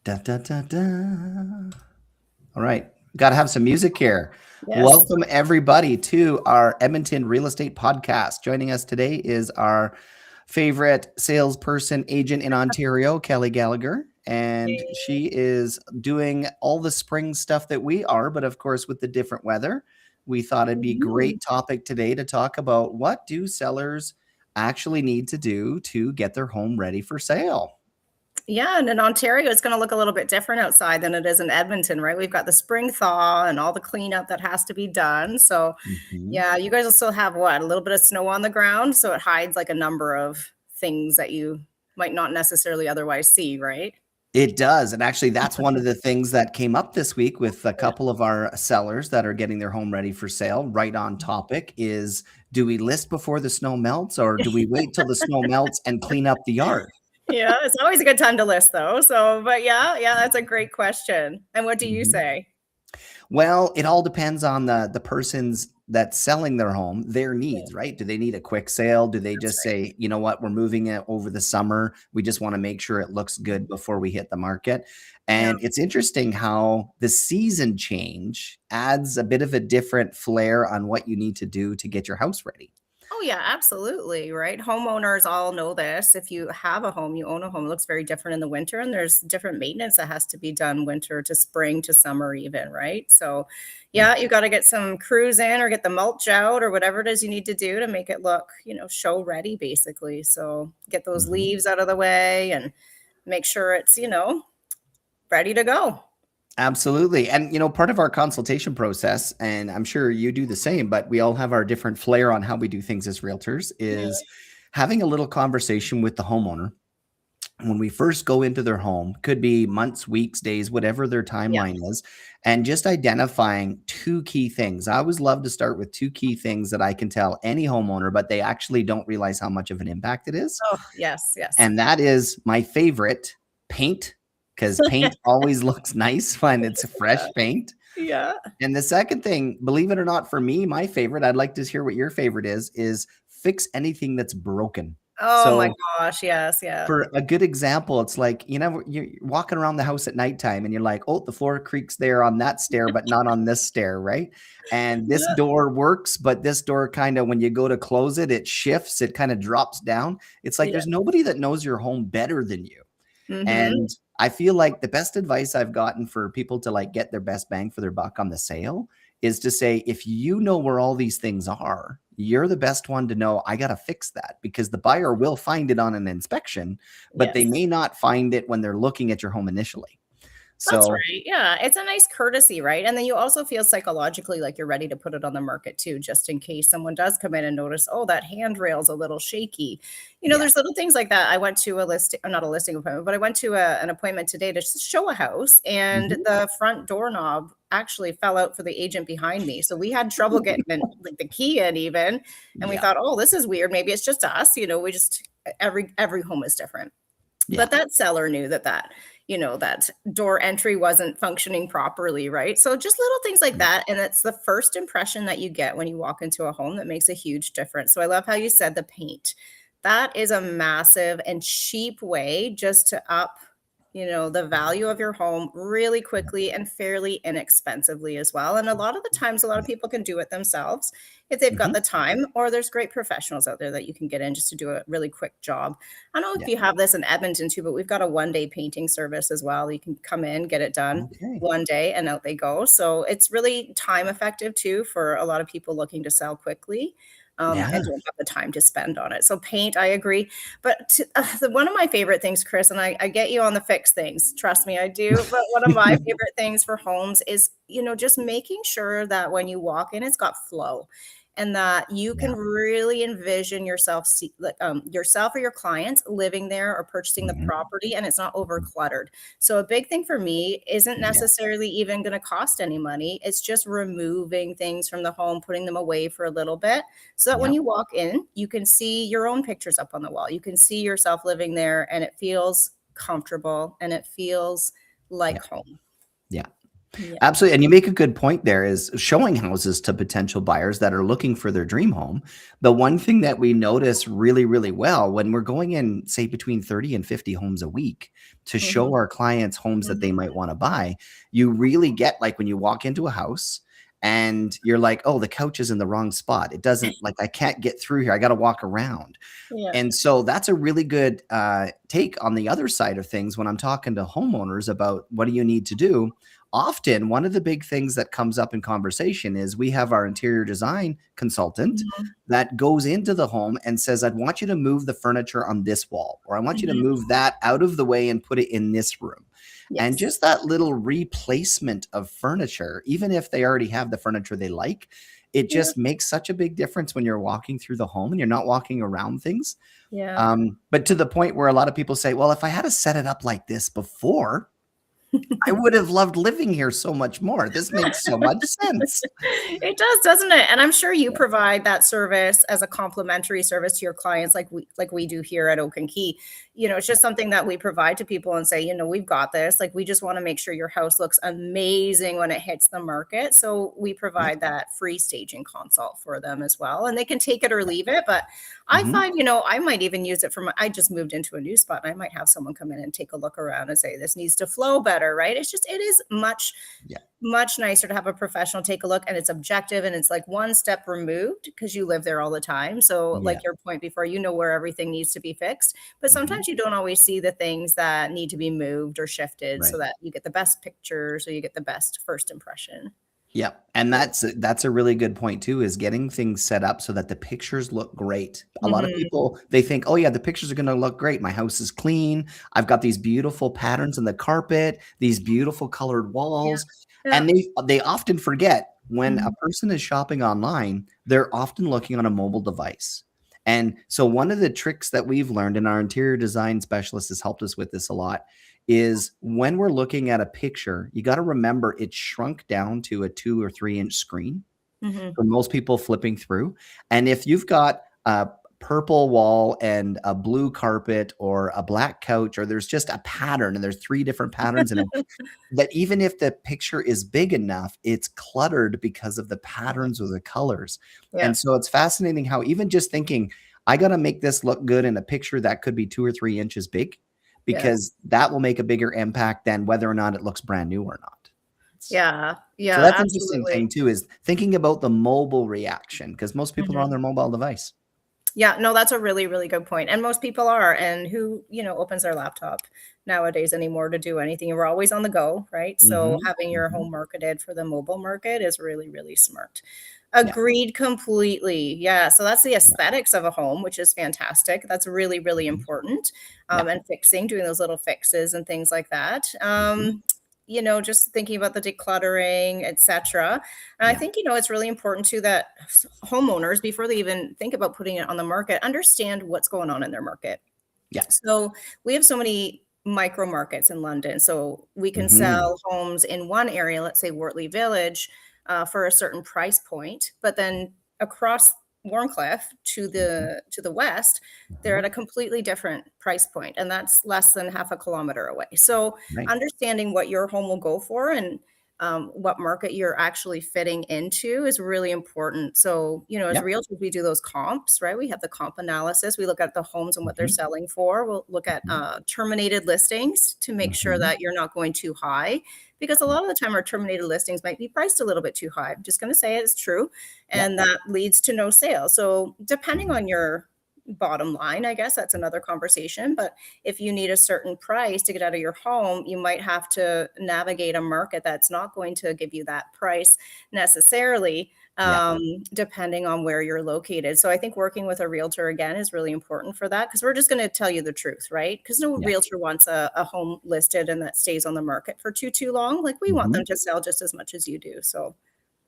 Da, da, da, da. All right. Got to have some music here. Yes. Welcome, everybody, to our Edmonton Real Estate Podcast. Joining us today is our favorite salesperson agent in Ontario, Kelly Gallagher. And she is doing all the spring stuff that we are, but of course, with the different weather, we thought it'd be a great topic today to talk about what do sellers actually need to do to get their home ready for sale. Yeah, and in Ontario, it's going to look a little bit different outside than it is in Edmonton, right? We've got the spring thaw and all the cleanup that has to be done. So, Mhm. yeah, you guys will still have what? A little bit of snow on the ground. So it hides like a number of things that you might not necessarily otherwise see, right? It does, and actually, that's one of the things that came up this week with a couple of our sellers that are getting their home ready for sale. Right on topic is, do we list before the snow melts, or do we wait till the snow melts and clean up the yard? Yeah, it's always a good time to list though. So, but yeah, that's a great question. And what do you Mhm. say? Well, it all depends on the person's that's selling their home, their Yeah, needs, right? Do they need a quick sale? Do they that's just right. say, you know what, we're moving it over the summer. We just want to make sure it looks good before we hit the market. Yeah. And it's interesting how the season change adds a bit of a different flair on what you need to do to get your house ready. Oh yeah, absolutely, right? Homeowners all know this. If you have a home, you own a home, it looks very different in the winter and there's different maintenance that has to be done winter to spring to summer even, right? So, Yeah. yeah, you got to get some crews in or get the mulch out or whatever it is you need to do to make it look, show ready basically. So, get those Mhm. leaves out of the way and make sure it's, ready to go. Absolutely. And, part of our consultation process, and I'm sure you do the same, but we all have our different flair on how we do things as realtors, Yeah. is having a little conversation with the homeowner when we first go into their home. Could be months, weeks, days, whatever their Yeah. timeline is, and just identifying two key things. I always love to start with two key things that I can tell any homeowner, but they actually don't realize how much of an impact it is. Oh, yes, yes. And that is my favorite: paint, because paint always looks nice when it's fresh Yeah. paint. Yeah. And the second thing, believe it or not, for me, my favorite, I'd like to hear what your favorite is fix anything that's broken. Oh my So gosh, yes, yeah. for a good example, it's like, you're walking around the house at nighttime and you're like, oh, the floor creaks there on that stair, but not on this stair, right? And this Yeah. door works, but this door kind of, when you go to close it, it shifts, it kind of drops down. It's like Yeah. there's nobody that knows your home better than you. Mhm. And I feel like the best advice I've gotten for people to like get their best bang for their buck on the sale is to say, if you know where all these things are, you're the best one to know, I got to fix that, because the buyer will find it on an inspection, but they Yes. may not find it when they're looking at your home initially. That's So, right. Yeah, it's a nice courtesy, right? And then you also feel psychologically like you're ready to put it on the market too, just in case someone does come in and notice, oh, that handrail's a little shaky. yeah. There's little things like that. I went to a listing, not a listing appointment, but I went to an appointment today to show a house, and Mhm. the front doorknob actually fell out for the agent behind me. So we had trouble getting like the key in even, and we Yeah. thought, oh, this is weird. Maybe it's just us. We just every home is different. Yeah. But that seller knew that door entry wasn't functioning properly, right? So just little things like Yeah. that, and it's the first impression that you get when you walk into a home that makes a huge difference. So I love how you said the paint. That is a massive and cheap way just to up, the value of your home really quickly and fairly inexpensively as well. And a lot of the times, a lot of Yeah. people can do it themselves if they've got Mhm. the time, or there's great professionals out there that you can get in just to do a really quick job. I don't know if Yeah. you have this in Edmonton too, but we've got a 1 day painting service as well. You can come in, get it done Okay. 1 day, and out they go. So it's really time effective too for a lot of people looking to sell quickly. And Yeah. don't have the time to spend on it. So paint, I agree. But one of my favorite things, Chris, and I get you on the fix things. Trust me, I do. But one of my favorite things for homes is, just making sure that when you walk in, it's got flow, and that you can Yeah. really envision yourself, yourself or your clients living there or purchasing the Mhm. property, and it's not over cluttered. So a big thing for me isn't Yeah. necessarily even going to cost any money. It's just removing things from the home, putting them away for a little bit, so that when Yeah. you walk in, you can see your own pictures up on the wall. You can see yourself living there, and it feels comfortable and it feels Yeah. like home. Yeah. Yeah. Absolutely. And you make a good point there is showing houses to potential buyers that are looking for their dream home. The one thing that we notice really, really well when we're going in, say, between 30 and 50 homes a week to show Mhm. our clients homes that they Mhm. might want to buy, you really get like when you walk into a house and you're like, oh, the couch is in the wrong spot. It doesn't like, I can't get through here. I got to walk around. Yeah. And so that's a really good take on the other side of things when I'm talking to homeowners about what do you need to do. Often, one of the big things that comes up in conversation is we have our interior design consultant Mhm. that goes into the home and says, I'd want you to move the furniture on this wall, or I want you to Mhm. move that out of the way and put it in this room. And Yes. just that little replacement of furniture, even if they already have the furniture they like, it Yeah. just makes such a big difference when you're walking through the home and you're not walking around things. Yeah. But to the point where a lot of people say, well, if I had to set it up like this before, I would have loved living here so much more. This makes so much sense. It does, doesn't it? And I'm sure you Yeah. provide that service as a complimentary service to your clients like we do here at Oak and Key. You know, it's just something that we provide to people and say, you know, we've got this. Like we just want to make sure your house looks amazing when it hits the market. So we Yeah. provide that free staging consult for them as well. And they can take it or leave it. But I Mhm. find, you know, I might even use it for I just moved into a new spot and I might have someone come in and take a look around and say, this needs to flow better, right? It's just, it is Yeah. much nicer to have a professional take a look and it's objective and it's like one step removed because you live there all the time. So, Yeah. like your point before, you know where everything needs to be fixed, but Mhm. sometimes you don't always see the things that need to be moved or shifted so Right. that you get the best picture, so you get the best first impression. Yeah, and Yeah. that's a really good point too, is getting things set up so that the pictures look great. A lot of Mhm. people, they think, "Oh yeah, the pictures are gonna look great. My house is clean. I've got these beautiful patterns in the carpet, these beautiful colored Yeah. walls." Yeah. And they often forget when a Mhm. person is shopping online, they're often looking on a mobile device. And so one of the tricks that we've learned, and our interior design specialist has helped us with this a lot, is when we're looking at a picture, you got to remember it's shrunk down to a 2 or 3 inch screen Mhm. for most people flipping through. And if you've got a purple wall and a blue carpet or a black couch, or there's just a pattern and there's 3 different patterns in it, that even if the picture is big enough, it's cluttered because of the patterns or the colors. Yeah. And so it's fascinating how even just thinking, I got to make this look good in a picture that could be 2 or 3 inches big, Yes. because that will make a bigger impact than whether or not it looks brand new or not. Yeah. So Yeah, that's an interesting absolutely. thing too, is thinking about the mobile reaction because most people are on Mhm. their mobile device. Yeah, no, that's a really, really good point, and most people are, and who, you know, opens their laptop nowadays anymore to do anything? We're always on the go, right? So Mhm, having your mhm. home marketed for the mobile market is really, really smart. Yeah, Agreed completely. Yeah, so that's the yeah, aesthetics of a home, which is fantastic. That's really, really mhm, important. yeah, And fixing, doing those little fixes and things like that. mhm, You know, just thinking about the decluttering, etc. And I yeah, think, you know, it's really important too that homeowners, before they even think about putting it on the market, understand what's going on in their market. yeah, So we have so many micro markets in London. So we can mhm, sell homes in one area, let's say Wortley Village, for a certain price point, but then across Warncliffe mhm, to the west, they're mhm, at a completely different price point, and that's less than half a kilometer away. So right, understanding what your home will go for and what market you're actually fitting into is really important. So, you know, as yeah, realtors, we do those comps, right? We have the comp analysis. We look at the homes and what they're mhm, selling for. We'll look at mhm, terminated listings to make sure mhm, that you're not going too high, because a lot of the time our terminated listings might be priced a little bit too high. I'm just going to say it's true. yeah, And that leads to no sale. So, depending mhm, on your bottom line, I guess that's another conversation. But if you need a certain price to get out of your home, you might have to navigate a market that's not going to give you that price necessarily, yeah, depending on where you're located. So I think working with a realtor again is really important for that because we're just going to tell you the truth, right? Because no yeah, realtor wants a home listed and that stays on the market for too long. Like we want mhm. them to sell just as much as you do. So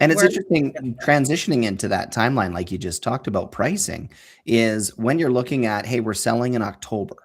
And it's we're interesting transitioning into that timeline, like you just talked about pricing, is when you're looking at, hey, we're selling in October,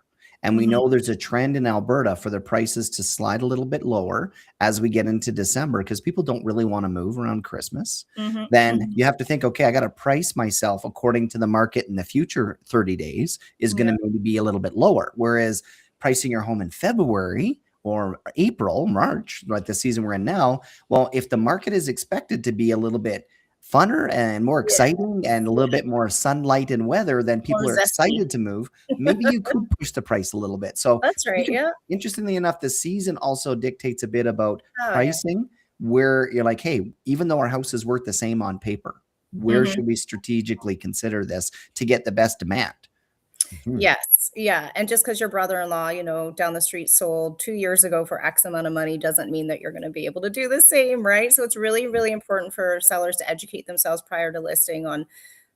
and we Mhm. know there's a trend in Alberta for the prices to slide a little bit lower as we get into December because people don't really want to move around Christmas. Mhm. Then Mhm. you have to think, okay, I got to price myself according to the market in the future 30 days is going Yeah. to maybe be a little bit lower. Whereas pricing your home in February or April, March, like the season we're in now, well, if the market is expected to be a little bit funner and more exciting and a little bit more sunlight and weather, then people More are zesty. excited to move. Maybe you could push the price a little bit. So That's right. Yeah. interestingly enough, the season also dictates a bit about Oh, yeah. pricing, where you're like, hey, even though our house is worth the same on paper, where should we strategically consider this to get the best demand? Yes. Yeah. And just because your brother-in-law, down the street sold 2 years ago for X amount of money doesn't mean that you're going to be able to do the same, right? So it's really, really important for sellers to educate themselves prior to listing on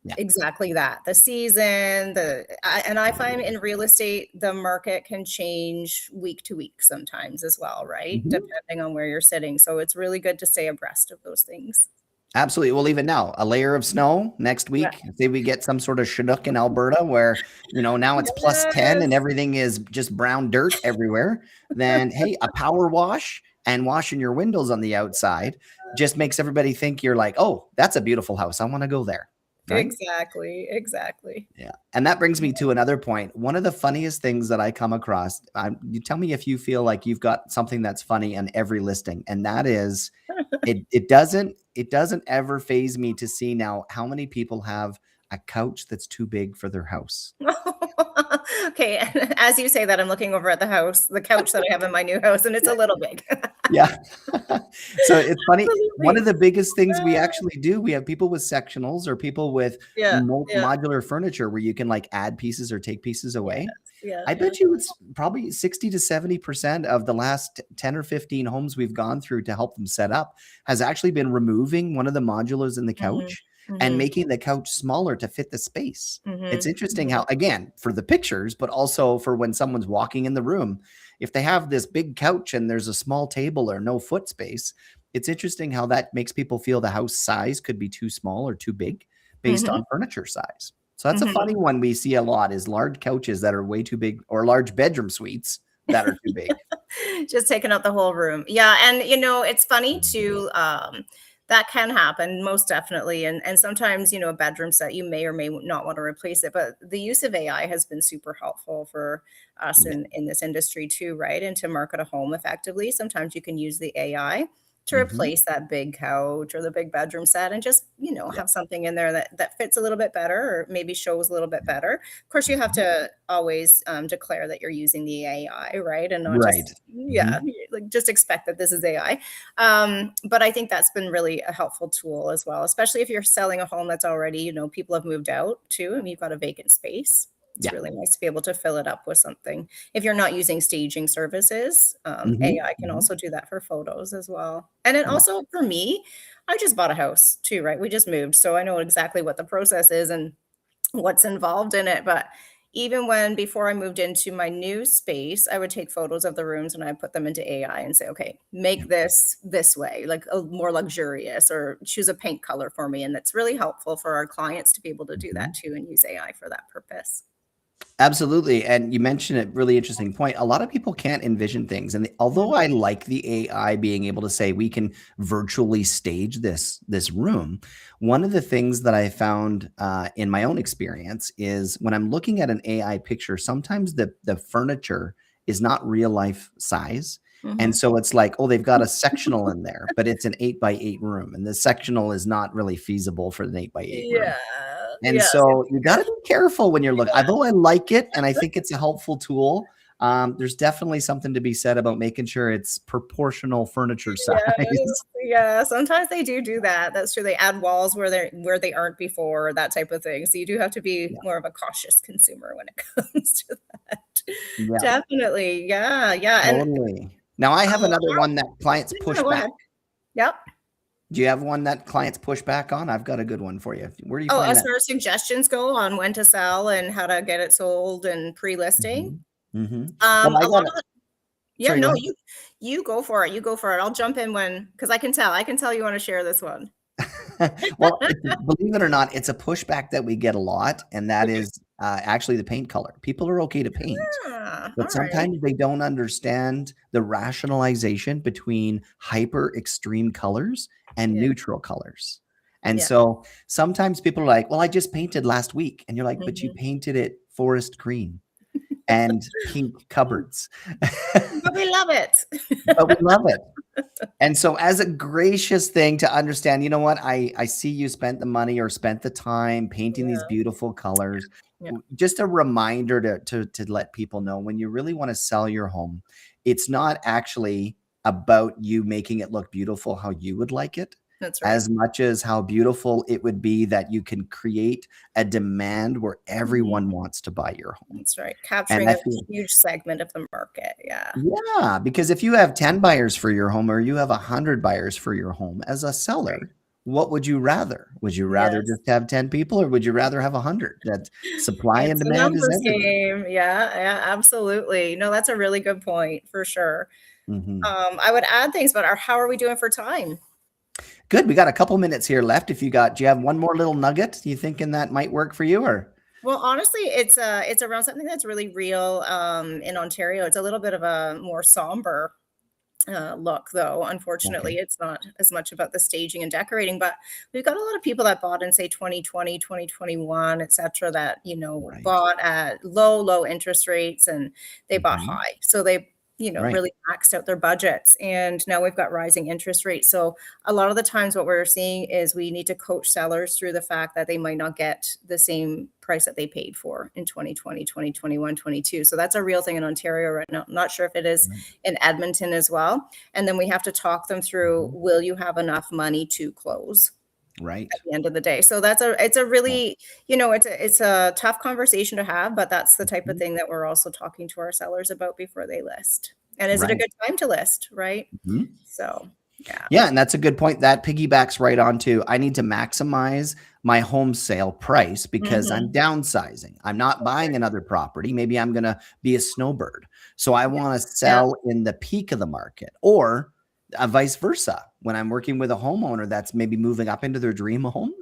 Yeah. exactly that. The season, and I find in real estate, the market can change week to week sometimes as well, right? Depending on where you're sitting. So it's really good to stay abreast of those things. Absolutely. Well, even now, a layer of snow next week. Say we get some sort of Chinook in Alberta where, now it's plus 10 and everything is just brown dirt everywhere. Then, hey, a power wash and washing your windows on the outside just makes everybody think you're like, oh, that's a beautiful house. I want to go there. Right? Exactly. Yeah. And that brings me to another point. One of the funniest things that I come across, you tell me if you feel like you've got something that's funny on every listing. And that is, it doesn't ever faze me to see now how many people have a couch that's too big for their house. Okay. As you say that, I'm looking over at the couch that I have in my new house, and it's a little big. Yeah. So it's funny. Absolutely. One of the biggest things we actually do, we have people with sectionals or people with modular furniture where you can like add pieces or take pieces away. I bet you it's probably 60 to 70% of the last 10 or 15 homes we've gone through to help them set up has actually been removing one of the modulars in the couch and making the couch smaller to fit the space. It's interesting how, again, for the pictures, but also for when someone's walking in the room, if they have this big couch and there's a small table or no foot space, it's interesting how that makes people feel the house size could be too small or too big based on furniture size. So that's a funny one we see a lot is large couches that are way too big or large bedroom suites that are too big. Just taking up the whole room. Yeah. And, it's funny too. That can happen most definitely. And sometimes, a bedroom set, you may or may not want to replace it, but the use of AI has been super helpful for us in this industry too, right? And to market a home effectively. Sometimes you can use the AI to replace that big couch or the big bedroom set and just, have something in there that fits a little bit better or maybe shows a little bit better. Of course, you have to always declare that you're using the AI, right? And not just expect that this is AI. But I think that's been really a helpful tool as well, especially if you're selling a home that's already, people have moved out too, and you've got a vacant space. It's really nice to be able to fill it up with something. If you're not using staging services, AI can also do that for photos as well. And it also, for me, I just bought a house too, right? We just moved. So I know exactly what the process is and what's involved in it. But even before I moved into my new space, I would take photos of the rooms and I put them into AI and say, okay, make this way, like a more luxurious, or choose a paint color for me. And that's really helpful for our clients to be able to do that too and use AI for that purpose. Absolutely. And you mentioned a really interesting point. A lot of people can't envision things. And although I like the AI being able to say we can virtually stage this room, one of the things that I found in my own experience is when I'm looking at an AI picture, sometimes the furniture is not real life size. And so it's like, oh, they've got a sectional in there, but it's an 8x8 room. And the sectional is not really feasible for an 8x8 room. And so you got to be careful when you're looking. Although I like it and I think it's a helpful tool, there's definitely something to be said about making sure it's proportional furniture size. Yeah, sometimes they do that. That's true. They add walls where they aren't before, that type of thing. So you do have to be more of a cautious consumer when it comes to that. Definitely. Yeah. Totally. And now I have another one that clients push back. Yep. Do you have one that clients push back on? I've got a good one for you. Where do you find as that? far as suggestions go on when to sell and how to get it sold and pre-listing? You go for it. You go for it. I'll jump in because I can tell you want to share this one. Well, believe it or not, it's a pushback that we get a lot, and that is actually the paint color. People are okay to paint, but sometimes they don't understand the rationalization between hyper extreme colors and neutral colors. And so sometimes people are like, well, I just painted last week. And you're like, but you painted it forest green. and pink cupboards. But we love it. But we love it. And so as a gracious thing to understand, you know what, I see you spent the money or spent the time painting these Yeah. beautiful colors. Yeah. Just a reminder to let people know when you really want to sell your home, it's not actually about you making it look beautiful how you would like it, That's right. as much as how beautiful it would be that you can create a demand where everyone wants to buy your home. That's right. And Capturing I a feel huge segment of the market. Yeah. yeah, because if you have 10 buyers for your home or you have 100 buyers for your home as a Right. seller, what would you rather? Would you rather Yes. just have 10 people or would you rather have 100? That supply and It's a demand is numbers everything. game. Yeah, yeah, absolutely. No, that's a really good point for sure. Mhm. I would add things, but how are we doing for time? Good. We got a couple minutes here left. If do you have one more little nugget? You thinking that might work for you or? Well, honestly, it's around something that's really real in Ontario. It's a little bit of a more somber look, though. Okay. Unfortunately, it's not as much about the staging and decorating, but we've got a lot of people that bought in, say, 2020, 2021, et cetera, that, Right. bought at low interest rates and they bought Mhm. high. So they, Right. really maxed out their budgets. And now we've got rising interest rates. So a lot of the times what we're seeing is we need to coach sellers through the fact that they might not get the same price that they paid for in 2020, 2021, 22. So that's a real thing in Ontario right now. Not sure if it is Right. in Edmonton as well. And then we have to talk them through, Mhm. will you have enough money to close Right. at the end of the day? So it's a Yeah. really, it's a tough conversation to have, but that's the type of Mhm. thing that we're also talking to our sellers about before they list. And is it a Right. good time to list, right? Mhm. So, yeah. Yeah, and that's a good point. That piggybacks right onto I need to maximize my home sale price because I'm Mhm. downsizing. I'm not That's buying right. another property. Maybe I'm going to be a snowbird. So I Yeah. want to Yeah. sell in the peak of the market or vice versa. When I'm working with a homeowner that's maybe moving up into their dream home,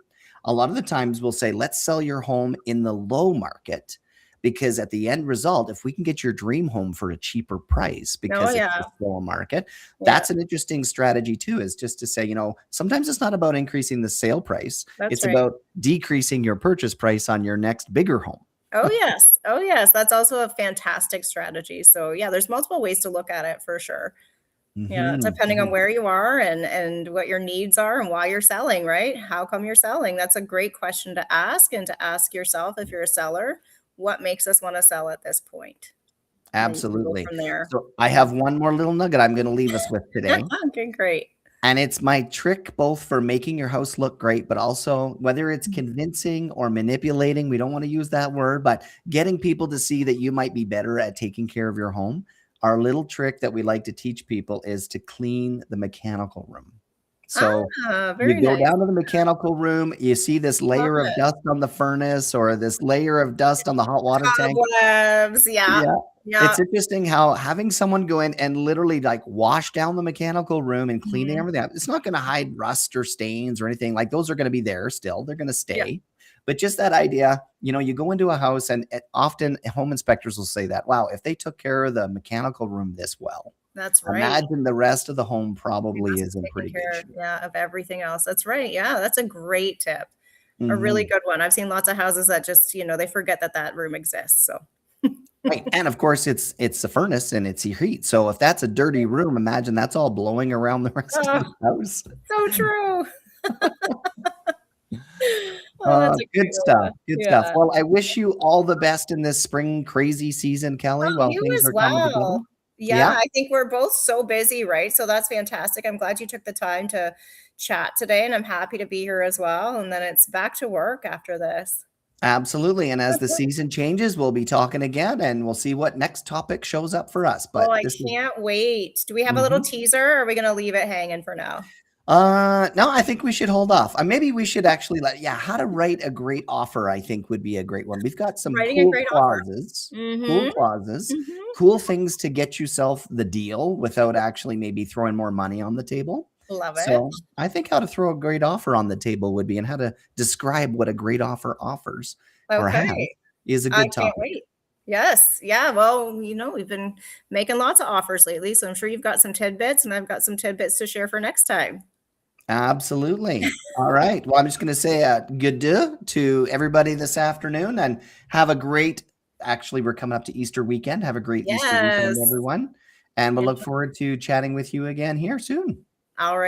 a lot of the times we'll say, let's sell your home in the low market because at the end result, if we can get your dream home for a cheaper price Oh, because it's yeah. a slow market, Yeah. that's an interesting strategy too, is just to say, sometimes it's not about increasing the sale price. That's It's right. about decreasing your purchase price on your next bigger home. Oh, yes. Oh, yes. That's also a fantastic strategy. So, yeah, there's multiple ways to look at it for sure. Yeah, Mhm, depending on mhm. where you are and what your needs are and why you're selling, right? How come you're selling? That's a great question to ask and to ask yourself if you're a seller, what makes us want to sell at this point? And then you can go Absolutely. from there. So I Yeah. have one more little nugget I'm gonna leave us with today, Okay, great. and it's my trick both for making your house look great, but also whether it's convincing or manipulating, we don't wanna use that word, but getting people to see that you might be better at taking care of your home. Our little trick that we like to teach people is to clean the mechanical room. So Very you go nice. down to the mechanical room, you see this Love layer of it. dust on the furnace or this layer of dust on the hot water tank. Cobwebs. Yeah. Yeah. Yeah. It's interesting how having someone go in and literally like wash down the mechanical room and cleaning Mhm. everything up, it's not going to hide rust or stains or anything. Like those are going to be there still. They're going to Yeah. stay. But just that idea, you go into a house and often home inspectors will say that, wow, if they took care of the mechanical room this well, That's right. imagine the rest of the home We probably must have is in taken pretty good care, shape. yeah, of everything else. That's right. Yeah, that's a great tip. A really Mhm. good one. I've seen lots of houses that just, they forget that that room exists, so Right, and of course, it's a furnace and it's your heat, so if that's a dirty room, imagine that's all blowing around the rest of Oh, the house. so true. Oh, that's a Good great one. stuff, good stuff. Yeah. Well, I wish you all the best in this spring crazy season, Kelly, Oh, while you things as are coming together. well. Yeah, Yeah, I think we're both so busy, right? So that's fantastic. I'm glad you took the time to chat today, and I'm happy to be here as well, and then it's back to work after this. absolutely, and as the season changes, we'll be talking again, and we'll see what next topic shows up for us, Oh, but I this is can't wait. Do we have a little mhm. teaser, or are we gonna leave it hanging for now? No, I think we should hold off. Maybe we should actually yeah, how to write a great offer, I think would be a great one. We've got some Writing a great offer. cool Mhm. clauses, Mhm. cool things to get yourself the deal without actually maybe throwing more money on the table. Love it. So I think how to throw a great offer on the table would be and how to describe what a great offer offers or has Okay. is a I good can't topic. wait. Yes. Yeah, well, we've been making lots of offers lately, so I'm sure you've got some tidbits, and I've got some tidbits to share for next time. Absolutely. All right. Well, I'm just going to say good day to everybody this afternoon and have a great actually, we're coming up to Easter weekend. Have a great Easter weekend, Yes. everyone. And we'll And look forward to chatting with you again here soon. all right.